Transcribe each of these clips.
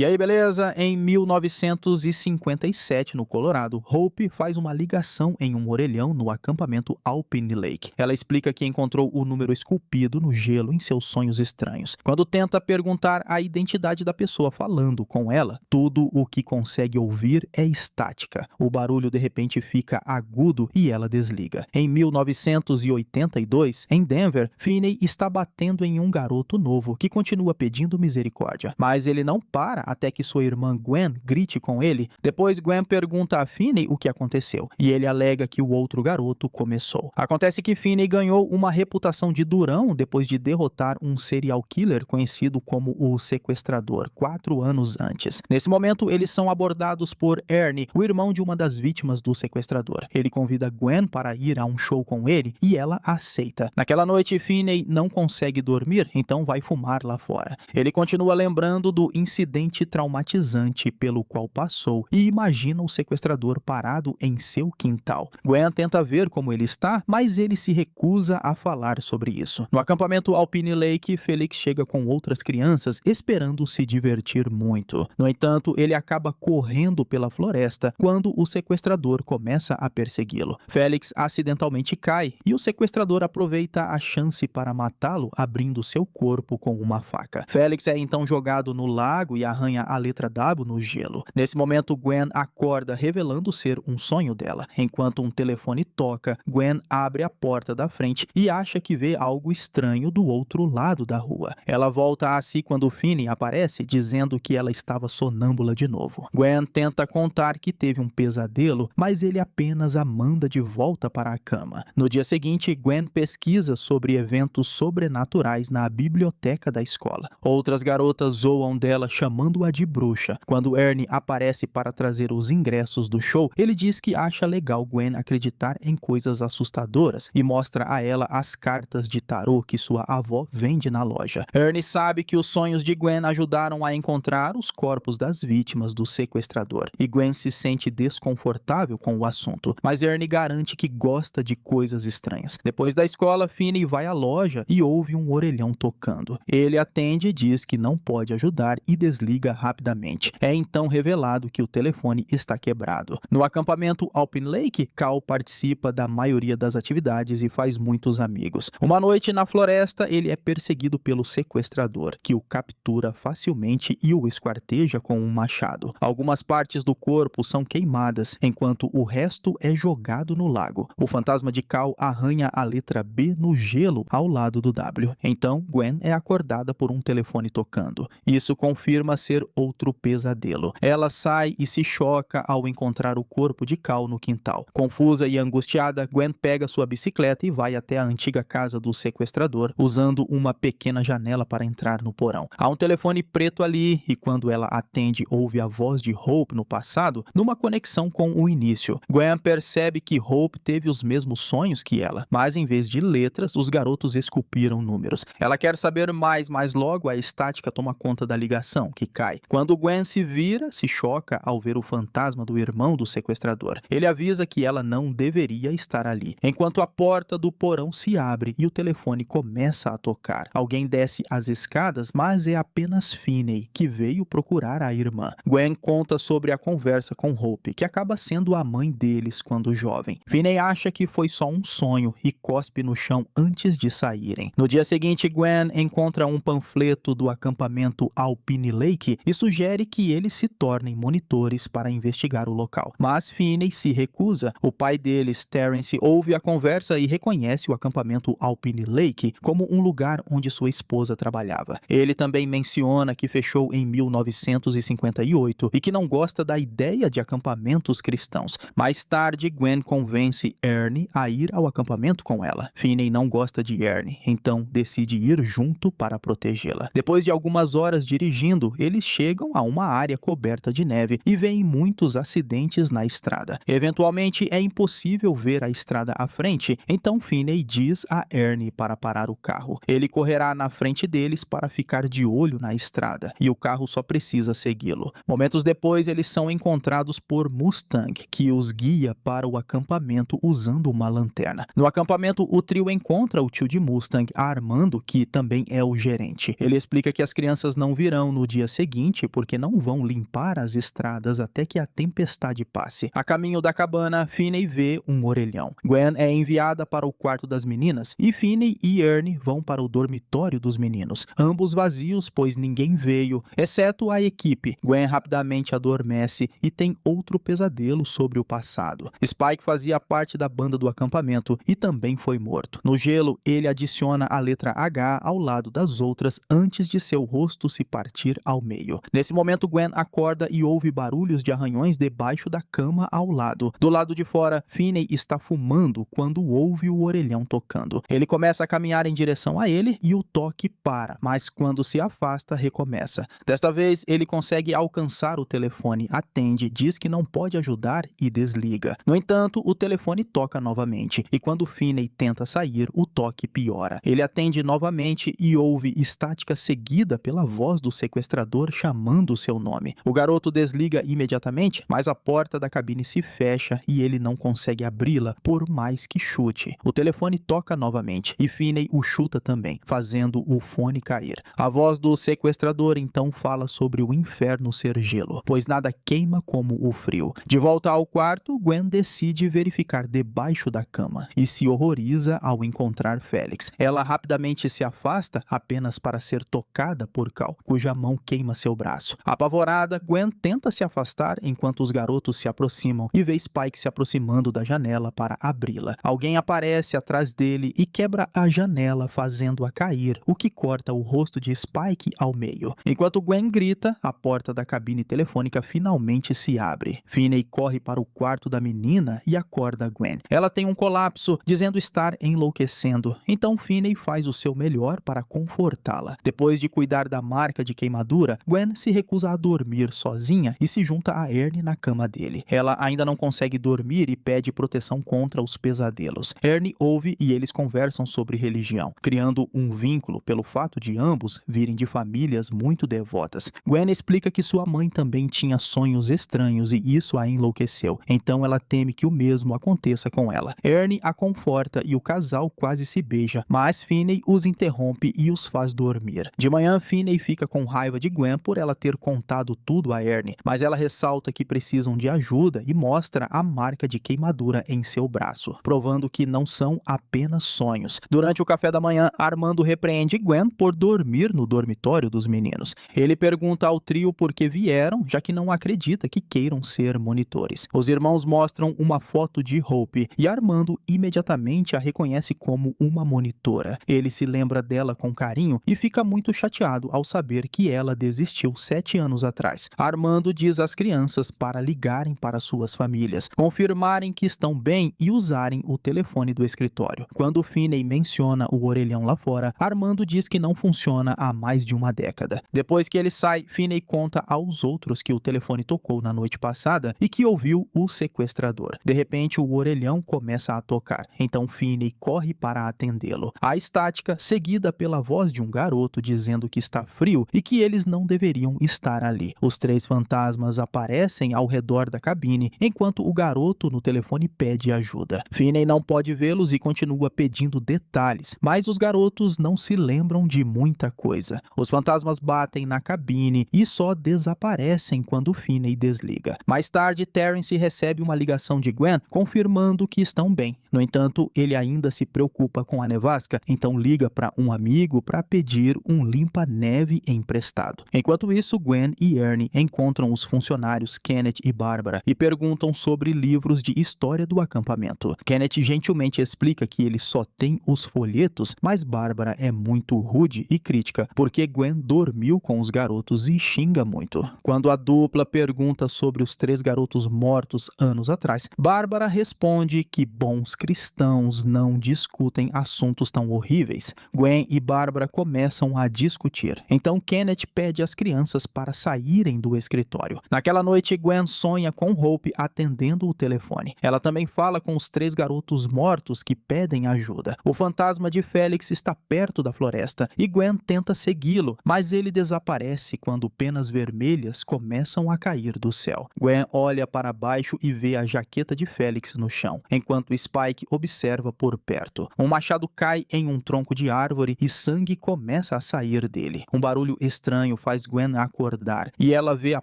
E aí, beleza? Em 1957, no Colorado, Hope faz uma ligação em um orelhão no acampamento Alpine Lake. Ela explica que encontrou o número esculpido no gelo em seus sonhos estranhos. Quando tenta perguntar a identidade da pessoa falando com ela, tudo o que consegue ouvir é estática. O barulho de repente fica agudo e ela desliga. Em 1982, em Denver, Finney está batendo em um garoto novo que continua pedindo misericórdia. Mas ele não para até que sua irmã Gwen grite com ele. Depois Gwen pergunta a Finney o que aconteceu, e ele alega que o outro garoto começou. Acontece que Finney ganhou uma reputação de durão depois de derrotar um serial killer conhecido como o Sequestrador, 4 anos antes. Nesse momento, eles são abordados por Ernie, o irmão de uma das vítimas do Sequestrador. Ele convida Gwen para ir a um show com ele e ela aceita. Naquela noite, Finney não consegue dormir, então vai fumar lá fora. Ele continua lembrando do incidente traumatizante pelo qual passou e imagina o sequestrador parado em seu quintal. Gwen tenta ver como ele está, mas ele se recusa a falar sobre isso. No acampamento Alpine Lake, Felix chega com outras crianças esperando se divertir muito. No entanto, ele acaba correndo pela floresta quando o sequestrador começa a persegui-lo. Felix acidentalmente cai e o sequestrador aproveita a chance para matá-lo, abrindo seu corpo com uma faca. Felix é então jogado no lago e arranha a letra W no gelo. Nesse momento, Gwen acorda revelando ser um sonho dela. Enquanto um telefone toca, Gwen abre a porta da frente e acha que vê algo estranho do outro lado da rua. Ela volta a si quando Finney aparece, dizendo que ela estava sonâmbula de novo. Gwen tenta contar que teve um pesadelo, mas ele apenas a manda de volta para a cama. No dia seguinte, Gwen pesquisa sobre eventos sobrenaturais na biblioteca da escola. Outras garotas zoam dela chamando-a de bruxa. Quando Ernie aparece para trazer os ingressos do show, ele diz que acha legal Gwen acreditar em coisas assustadoras e mostra a ela as cartas de tarô que sua avó vende na loja. Ernie sabe que os sonhos de Gwen ajudaram a encontrar os corpos das vítimas do sequestrador, e Gwen se sente desconfortável com o assunto, mas Ernie garante que gosta de coisas estranhas. Depois da escola, Finney vai à loja e ouve um orelhão tocando. Ele atende e diz que não pode ajudar e desliga rapidamente. É então revelado que o telefone está quebrado. No acampamento Alpine Lake, Cal participa da maioria das atividades e faz muitos amigos. Uma noite na floresta, ele é perseguido pelo sequestrador, que o captura facilmente e o esquarteja com um machado. Algumas partes do corpo são queimadas, enquanto o resto é jogado no lago. O fantasma de Cal arranha a letra B no gelo ao lado do W. Então, Gwen é acordada por um telefone tocando. Isso confirma ser outro pesadelo. Ela sai e se choca ao encontrar o corpo de Cal no quintal. Confusa e angustiada, Gwen pega sua bicicleta e vai até a antiga casa do sequestrador, usando uma pequena janela para entrar no porão. Há um telefone preto ali e quando ela atende, ouve a voz de Hope no passado, numa conexão com o início. Gwen percebe que Hope teve os mesmos sonhos que ela, mas em vez de letras, os garotos esculpiram números. Ela quer saber mais, mas logo a estática toma conta da ligação, que cai. Quando Gwen se vira, se choca ao ver o fantasma do irmão do sequestrador. Ele avisa que ela não deveria estar ali. Enquanto a porta do porão se abre e o telefone começa a tocar. Alguém desce as escadas, mas é apenas Finney, que veio procurar a irmã. Gwen conta sobre a conversa com Hope, que acaba sendo a mãe deles quando jovem. Finney acha que foi só um sonho e cospe no chão antes de saírem. No dia seguinte, Gwen encontra um panfleto do acampamento Alpine Lake e sugere que eles se tornem monitores para investigar o local. Mas Finney se recusa. O pai deles, Terence, ouve a conversa e reconhece o acampamento Alpine Lake como um lugar onde sua esposa trabalhava. Ele também menciona que fechou em 1958 e que não gosta da ideia de acampamentos cristãos. Mais tarde, Gwen convence Ernie a ir ao acampamento com ela. Finney não gosta de Ernie, então decide ir junto para protegê-la. Depois de algumas horas dirigindo, eles chegam a uma área coberta de neve e veem muitos acidentes na estrada. Eventualmente, é impossível ver a estrada à frente, então Finney diz a Ernie para parar o carro. Ele correrá na frente deles para ficar de olho na estrada, e o carro só precisa segui-lo. Momentos depois, eles são encontrados por Mustang, que os guia para o acampamento usando uma lanterna. No acampamento, o trio encontra o tio de Mustang, Armando, que também é o gerente. Ele explica que as crianças não virão no dia seguinte seguinte porque não vão limpar as estradas até que a tempestade passe. A caminho da cabana, Finney vê um orelhão. Gwen é enviada para o quarto das meninas e Finney e Ernie vão para o dormitório dos meninos, ambos vazios pois ninguém veio, exceto a equipe. Gwen rapidamente adormece e tem outro pesadelo sobre o passado. Spike fazia parte da banda do acampamento e também foi morto. No gelo, ele adiciona a letra H ao lado das outras antes de seu rosto se partir ao meio. Nesse momento, Gwen acorda e ouve barulhos de arranhões debaixo da cama ao lado. Do lado de fora, Finney está fumando quando ouve o orelhão tocando. Ele começa a caminhar em direção a ele e o toque para, mas quando se afasta, recomeça. Desta vez, ele consegue alcançar o telefone, atende, diz que não pode ajudar e desliga. No entanto, o telefone toca novamente e quando Finney tenta sair, o toque piora. Ele atende novamente e ouve estática seguida pela voz do sequestrador chamando seu nome. O garoto desliga imediatamente, mas a porta da cabine se fecha e ele não consegue abri-la por mais que chute. O telefone toca novamente e Finney o chuta também, fazendo o fone cair. A voz do sequestrador então fala sobre o inferno ser gelo, pois nada queima como o frio. De volta ao quarto, Gwen decide verificar debaixo da cama e se horroriza ao encontrar Felix. Ela rapidamente se afasta apenas para ser tocada por Cal, cuja mão queima seu braço. Apavorada, Gwen tenta se afastar enquanto os garotos se aproximam e vê Spike se aproximando da janela para abri-la. Alguém aparece atrás dele e quebra a janela, fazendo-a cair, o que corta o rosto de Spike ao meio. Enquanto Gwen grita, a porta da cabine telefônica finalmente se abre. Finney corre para o quarto da menina e acorda Gwen. Ela tem um colapso, dizendo estar enlouquecendo. Então Finney faz o seu melhor para confortá-la. Depois de cuidar da marca de queimadura, Gwen se recusa a dormir sozinha e se junta a Ernie na cama dele. Ela ainda não consegue dormir e pede proteção contra os pesadelos. Ernie ouve e eles conversam sobre religião, criando um vínculo pelo fato de ambos virem de famílias muito devotas. Gwen explica que sua mãe também tinha sonhos estranhos e isso a enlouqueceu, então ela teme que o mesmo aconteça com ela. Ernie a conforta e o casal quase se beija, mas Finney os interrompe e os faz dormir. De manhã, Finney fica com raiva de Gwen por ela ter contado tudo a Ernie, mas ela ressalta que precisam de ajuda e mostra a marca de queimadura em seu braço, provando que não são apenas sonhos. Durante o café da manhã, Armando repreende Gwen por dormir no dormitório dos meninos. Ele pergunta ao trio por que vieram, já que não acredita que queiram ser monitores. Os irmãos mostram uma foto de Hope e Armando imediatamente a reconhece como uma monitora. Ele se lembra dela com carinho e fica muito chateado ao saber que ela desistiu 7 anos atrás. Armando diz às crianças para ligarem para suas famílias, confirmarem que estão bem e usarem o telefone do escritório. Quando Finney menciona o orelhão lá fora, Armando diz que não funciona há mais de uma década. Depois que ele sai, Finney conta aos outros que o telefone tocou na noite passada e que ouviu o sequestrador. De repente, o orelhão começa a tocar, então Finney corre para atendê-lo. A estática, seguida pela voz de um garoto dizendo que está frio e que eles não deveriam estar ali. Os 3 fantasmas aparecem ao redor da cabine, enquanto o garoto no telefone pede ajuda. Finney não pode vê-los e continua pedindo detalhes, mas os garotos não se lembram de muita coisa. Os fantasmas batem na cabine e só desaparecem quando Finney desliga. Mais tarde, Terrence recebe uma ligação de Gwen confirmando que estão bem. No entanto, ele ainda se preocupa com a nevasca, então liga para um amigo para pedir um limpa-neve emprestado. Enquanto isso, Gwen e Ernie encontram os funcionários Kenneth e Barbara e perguntam sobre livros de história do acampamento. Kenneth gentilmente explica que ele só tem os folhetos, mas Barbara é muito rude e crítica, porque Gwen dormiu com os garotos e xinga muito. Quando a dupla pergunta sobre os 3 garotos mortos anos atrás, Barbara responde que bons cristãos não discutem assuntos tão horríveis. Gwen e Barbara começam a discutir. Então Kenneth pede às crianças para saírem do escritório. Naquela noite, Gwen sonha com Hope atendendo o telefone. Ela também fala com os 3 garotos mortos que pedem ajuda. O fantasma de Felix está perto da floresta e Gwen tenta segui-lo, mas ele desaparece quando penas vermelhas começam a cair do céu. Gwen olha para baixo e vê a jaqueta de Felix no chão, enquanto Spike observa por perto. Um machado cai em um tronco de árvore e sangue começa a sair dele. Um barulho estranho faz faz Gwen acordar e ela vê a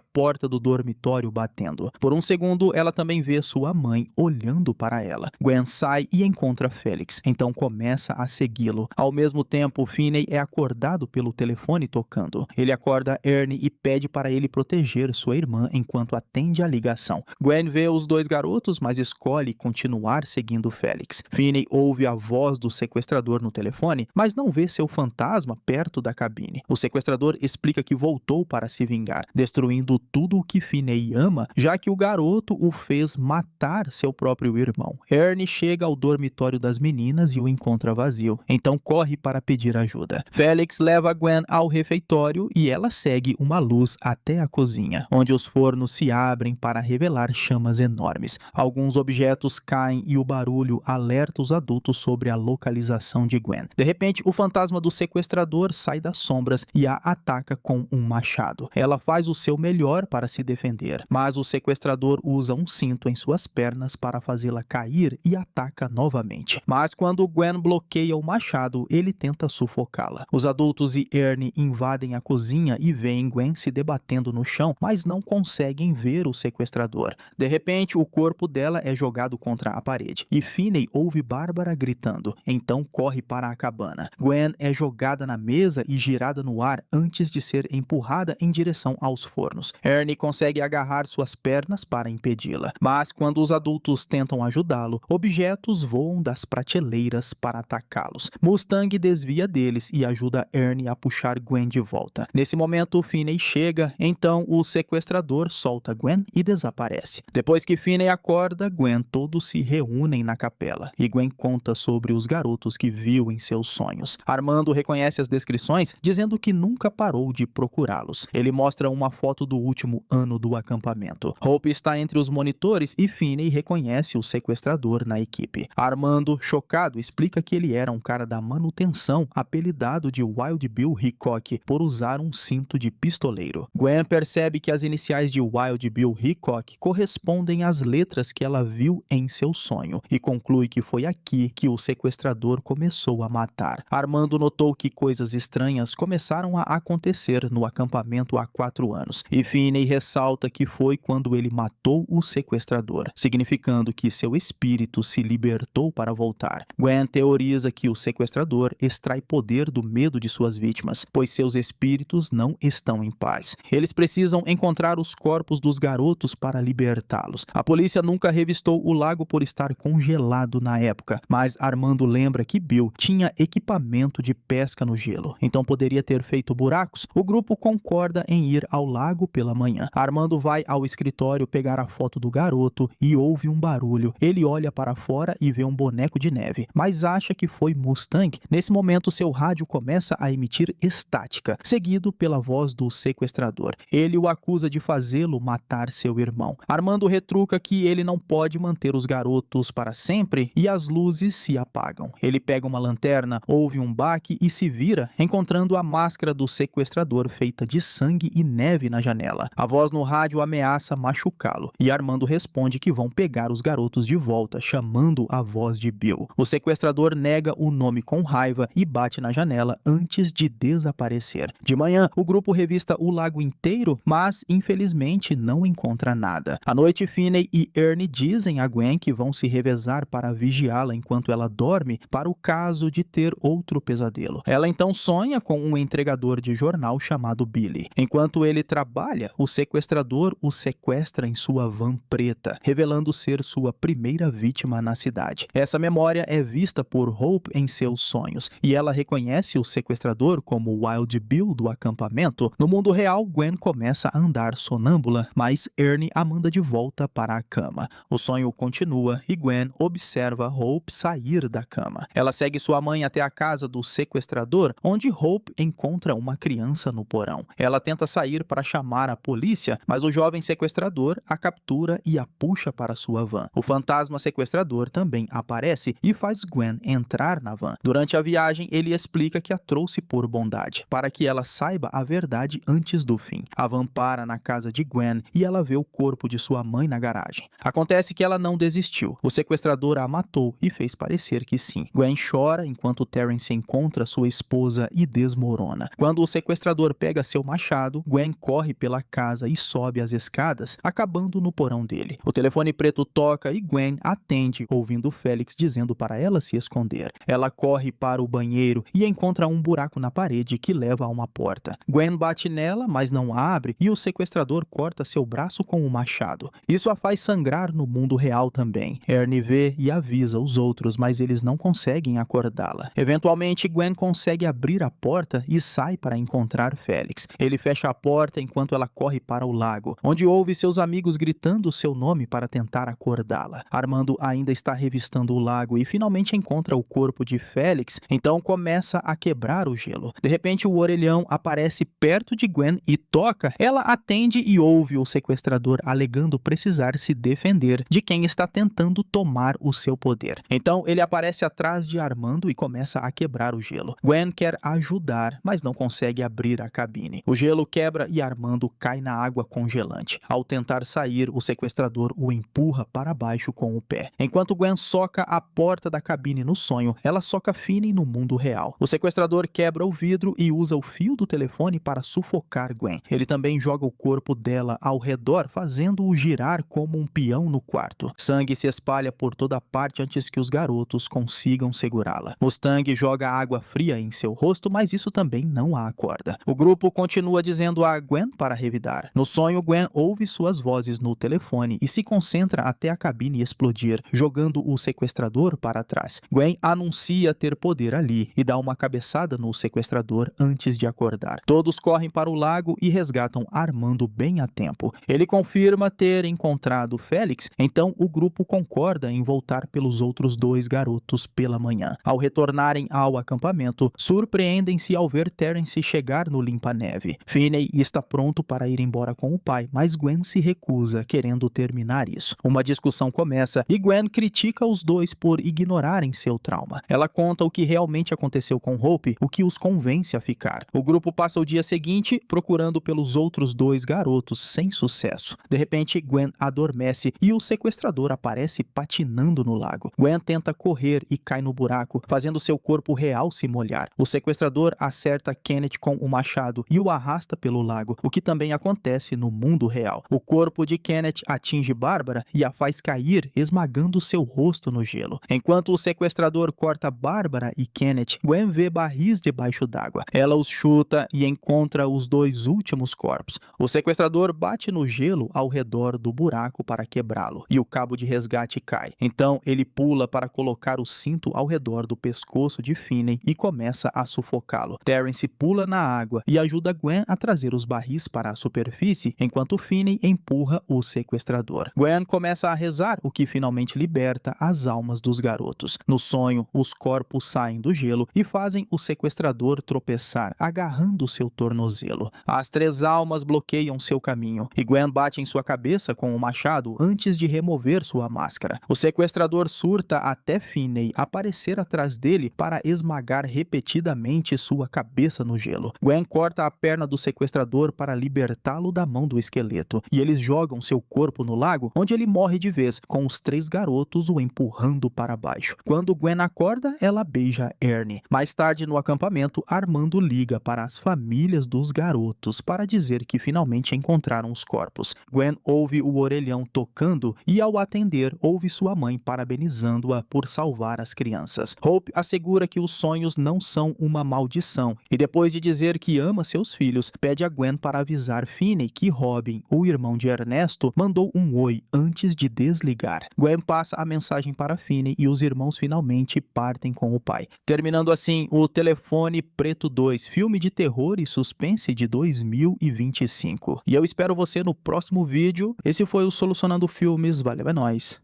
porta do dormitório batendo. Por um segundo, ela também vê sua mãe olhando para ela. Gwen sai e encontra Felix, então começa a segui-lo. Ao mesmo tempo, Finney é acordado pelo telefone tocando. Ele acorda Ernie e pede para ele proteger sua irmã enquanto atende a ligação. Gwen vê os dois garotos, mas escolhe continuar seguindo Felix. Finney ouve a voz do sequestrador no telefone, mas não vê seu fantasma perto da cabine. O sequestrador explica que voltou para se vingar, destruindo tudo o que Finney ama, já que o garoto o fez matar seu próprio irmão. Ernie chega ao dormitório das meninas e o encontra vazio, então corre para pedir ajuda. Felix leva Gwen ao refeitório e ela segue uma luz até a cozinha, onde os fornos se abrem para revelar chamas enormes. Alguns objetos caem e o barulho alerta os adultos sobre a localização de Gwen. De repente, o fantasma do sequestrador sai das sombras e a ataca com um machado. Ela faz o seu melhor para se defender, mas o sequestrador usa um cinto em suas pernas para fazê-la cair e ataca novamente. Mas quando Gwen bloqueia o machado, ele tenta sufocá-la. Os adultos e Ernie invadem a cozinha e veem Gwen se debatendo no chão, mas não conseguem ver o sequestrador. De repente, o corpo dela é jogado contra a parede e Finney ouve Bárbara gritando, então corre para a cabana. Gwen é jogada na mesa e girada no ar antes de ser empurrada em direção aos fornos. Ernie consegue agarrar suas pernas para impedi-la, mas quando os adultos tentam ajudá-lo, objetos voam das prateleiras para atacá-los. Mustang desvia deles e ajuda Ernie a puxar Gwen de volta. Nesse momento, Finney chega, então o sequestrador solta Gwen e desaparece. Depois que Finney acorda, Gwen todos se reúnem na capela e Gwen conta sobre os garotos que viu em seus sonhos. Armando reconhece as descrições, dizendo que nunca parou de procurá-los. Ele mostra uma foto do último ano do acampamento. Hope está entre os monitores e Finney reconhece o sequestrador na equipe. Armando, chocado, explica que ele era um cara da manutenção, apelidado de Wild Bill Hickok por usar um cinto de pistoleiro. Gwen percebe que as iniciais de Wild Bill Hickok correspondem às letras que ela viu em seu sonho e conclui que foi aqui que o sequestrador começou a matar. Armando notou que coisas estranhas começaram a acontecer no acampamento há 4 anos e Finney ressalta que foi quando ele matou o sequestrador, significando que seu espírito se libertou para voltar. Gwen teoriza que o sequestrador extrai poder do medo de suas vítimas, pois seus espíritos não estão em paz. Eles precisam encontrar os corpos dos garotos para libertá-los. A polícia nunca revistou o lago por estar congelado na época, mas Armando lembra que Bill tinha equipamento de pesca no gelo, então poderia ter feito buracos. O grupo concorda em ir ao lago pela manhã. Armando vai ao escritório pegar a foto do garoto e ouve um barulho. Ele olha para fora e vê um boneco de neve, mas acha que foi Mustang. Nesse momento, seu rádio começa a emitir estática, seguido pela voz do sequestrador. Ele o acusa de fazê-lo matar seu irmão. Armando retruca que ele não pode manter os garotos para sempre e as luzes se apagam. Ele pega uma lanterna, ouve um baque e se vira, encontrando a máscara do sequestrador feita de sangue e neve na janela. A voz no rádio ameaça machucá-lo e Armando responde que vão pegar os garotos de volta, chamando a voz de Bill. O sequestrador nega o nome com raiva e bate na janela antes de desaparecer. De manhã, o grupo revista o lago inteiro, mas infelizmente não encontra nada. À noite, Finney e Ernie dizem a Gwen que vão se revezar para vigiá-la enquanto ela dorme, para o caso de ter outro pesadelo. Ela então sonha com um entregador de jornal chamado Billy. Enquanto ele trabalha, o sequestrador o sequestra em sua van preta, revelando ser sua primeira vítima na cidade. Essa memória é vista por Hope em seus sonhos, e ela reconhece o sequestrador como Wild Bill do acampamento. No mundo real, Gwen começa a andar sonâmbula, mas Ernie a manda de volta para a cama. O sonho continua e Gwen observa Hope sair da cama. Ela segue sua mãe até a casa do sequestrador, onde Hope encontra uma criança no porão. Ela tenta sair para chamar a polícia, mas o jovem sequestrador a captura e a puxa para sua van. O fantasma sequestrador também aparece e faz Gwen entrar na van. Durante a viagem, ele explica que a trouxe por bondade, para que ela saiba a verdade antes do fim. A van para na casa de Gwen e ela vê o corpo de sua mãe na garagem. Acontece que ela não desistiu. O sequestrador a matou e fez parecer que sim. Gwen chora enquanto Terrence encontra sua esposa e desmorona. Quando o sequestrador pega seu machado, Gwen corre pela casa e sobe as escadas, acabando no porão dele. O telefone preto toca e Gwen atende, ouvindo Felix dizendo para ela se esconder. Ela corre para o banheiro e encontra um buraco na parede que leva a uma porta. Gwen bate nela, mas não abre, e o sequestrador corta seu braço com o machado. Isso a faz sangrar no mundo real também. Ernie vê e avisa os outros, mas eles não conseguem acordá-la. Eventualmente, Gwen consegue abrir a porta e sai para encontrar Felix. Ele fecha a porta enquanto ela corre para o lago, onde ouve seus amigos gritando seu nome para tentar acordá-la. Armando ainda está revistando o lago e finalmente encontra o corpo de Felix, então começa a quebrar o gelo. De repente, o orelhão aparece perto de Gwen e toca. Ela atende e ouve o sequestrador alegando precisar se defender de quem está tentando tomar o seu poder. Então, ele aparece atrás de Armando e começa a quebrar o gelo. Gwen quer ajudar, mas não consegue abrir a cabine. O gelo quebra e Armando cai na água congelante. Ao tentar sair, o sequestrador o empurra para baixo com o pé. Enquanto Gwen soca a porta da cabine no sonho, ela soca Finney no mundo real. O sequestrador quebra o vidro e usa o fio do telefone para sufocar Gwen. Ele também joga o corpo dela ao redor, fazendo-o girar como um peão no quarto. Sangue se espalha por toda parte antes que os garotos consigam segurá-la. Mustang joga água fria em seu rosto, mas isso também não a acorda. O grupo continua dizendo a Gwen para revidar. No sonho, Gwen ouve suas vozes no telefone e se concentra até a cabine explodir, jogando o sequestrador para trás. Gwen anuncia ter poder ali e dá uma cabeçada no sequestrador antes de acordar. Todos correm para o lago e resgatam Armando bem a tempo. Ele confirma ter encontrado Felix, então o grupo concorda em voltar pelos outros dois garotos pela manhã. Ao retornarem ao acampamento, surpreendem-se ao ver Terence chegar no limpa-neve. Finney está pronto para ir embora com o pai, mas Gwen se recusa, querendo terminar isso. Uma discussão começa e Gwen critica os dois por ignorarem seu trauma. Ela conta o que realmente aconteceu com Hope, o que os convence a ficar. O grupo passa o dia seguinte procurando pelos outros dois garotos, sem sucesso. De repente, Gwen adormece e o sequestrador aparece patinando no lago. Gwen tenta correr e cai no buraco, fazendo seu corpo real se molhar. O sequestrador acerta Kenneth com o machado e o arrasta pelo lago, o que também acontece no mundo real. O corpo de Kenneth atinge Bárbara e a faz cair, esmagando seu rosto no gelo. Enquanto o sequestrador corta Bárbara e Kenneth, Gwen vê barris debaixo d'água. Ela os chuta e encontra os dois últimos corpos. O sequestrador bate no gelo ao redor do buraco para quebrá-lo, e o cabo de resgate cai. Então ele pula para colocar o cinto ao redor do pescoço de Finney e começa a sufocá-lo. Terence pula na água e ajuda Gwen a trazer os barris para a superfície, enquanto Finney empurra o sequestrador. Gwen começa a rezar, o que finalmente liberta as almas dos garotos. No sonho, os corpos saem do gelo e fazem o sequestrador tropeçar, agarrando seu tornozelo. As três almas bloqueiam seu caminho, e Gwen bate em sua cabeça com o machado antes de remover sua máscara. O sequestrador surta até Finney aparecer atrás dele para esmagar repetidamente sua cabeça no gelo. Gwen corta a perna do sequestrador para libertá-lo da mão do esqueleto, e eles jogam seu corpo no lago, onde ele morre de vez, com os três garotos o empurrando para baixo. Quando Gwen acorda, ela beija Ernie. Mais tarde, no acampamento, Armando liga para as famílias dos garotos para dizer que finalmente encontraram os corpos. Gwen ouve o orelhão tocando e, ao atender, ouve sua mãe parabenizando-a por salvar as crianças. Hope assegura que os sonhos não são uma maldição e, depois de dizer que ama seus filhos, pede a Gwen para avisar Finney que Robin, o irmão de Ernesto, mandou um oi antes de desligar. Gwen passa a mensagem para Finney e os irmãos finalmente partem com o pai. Terminando assim o Telefone Preto 2, filme de terror e suspense de 2025. E eu espero você no próximo vídeo. Esse foi o Solucionando Filmes. Valeu, é nóis.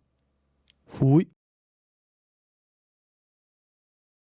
Fui.